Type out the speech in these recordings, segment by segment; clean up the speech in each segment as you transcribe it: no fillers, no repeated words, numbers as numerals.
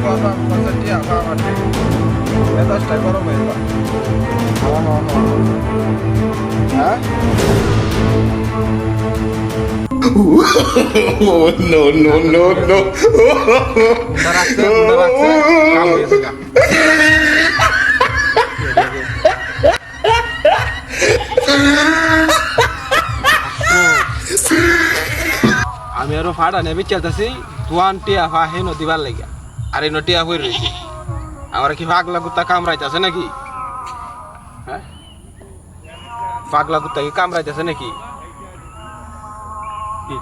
কথা কথা টিয়া খাওয়াতে মেজাজটা গরম হয়ে যায় হ্যাঁ Oh no no no no! Munda রাখছে কাম হয়েছে গা আমি আরো ফাড়া নেবে চাইতেছি তুয়ান টিয়া ফা হে নদীবার লাগিয়া আর এই নটিয়া হয়ে রয়েছে আমার কি পাগলা কুত্তা কামড়াইতেছে নাকি হ্যাঁ পাগলা কুত্তা কি কামড়াইতেছে নাকি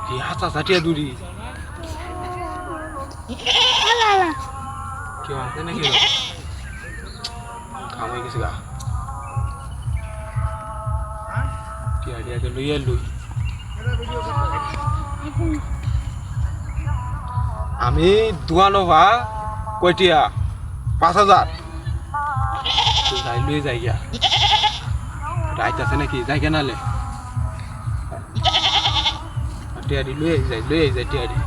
কি হাতা ছাটিয়া দূরি কেউ আছে নাকি কাম হয়ে গেছে গা টিয়া টিয়াকে লইয়া লই আমি দুয়ানো ভা কয়টিয়া 5,000 যাই লই যাই গিয়া রাইত আছে নাকি যাই কে নালে টিয়ারি লই যাই টিয়ারি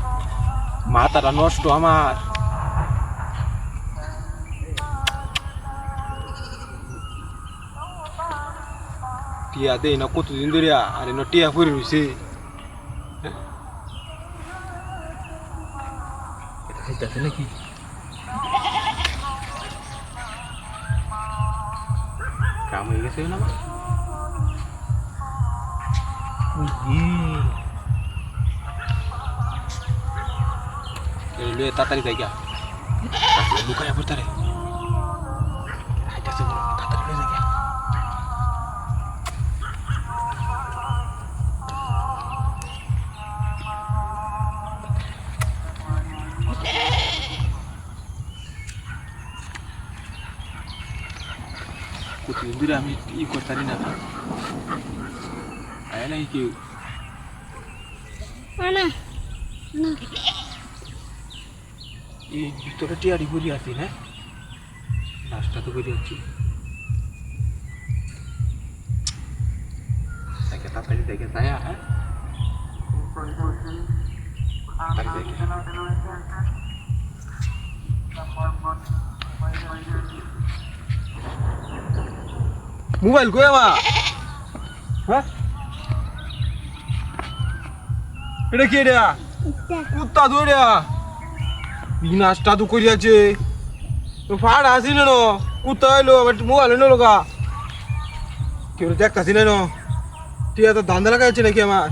মাথাটা নষ্ট আমার টিয়া দেই না কতদিন ধরে আর টিয়া ফুরি রয়েছে খাইতেছে নাকি কাম হয়ে গেছে না তাড়াতাড়ি যাই গা লুকায় পড়তে রে খাইতেছে তাড়াতাড়ি যাই গা প্রতিদিন ধরে আমি ই করতারি না আয় নাই কেউ এই ভিতরে টিয়ারি ঘুরি আছি না লাস্টটা তো ঘুরি আছি তাড়াতাড়ি দেখে যায় হ্যাঁ মোবাইল কই আমার হ্যাঁ এটা কি রে কুত্তা ধরে বিনাশটা তো করিয়াছে তো ফাড় আসি না কুত্তা এলো আবার মোবাইল এলো লোকা কেউ দেখতাছি না টিয়া তো ধান্দা লাগাইছে নাকি আমার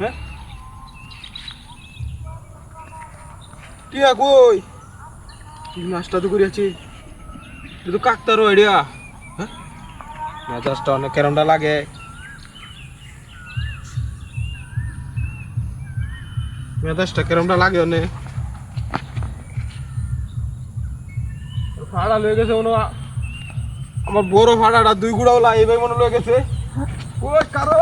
হ্যাঁ টিয়া কই বিনাশটা তো করিয়াছে তো কাকতারও এরিয়া হ্যাঁ মেজাজটা অনেক কেরমটা লাগে মেজাজটা কেরমটা লাগে অনেক ফাড়া লয়ে গেছে মনে আমার বড় ফাড়াটা 2 গুড়াও লাই এবার মনে লয়ে গেছে ও কারো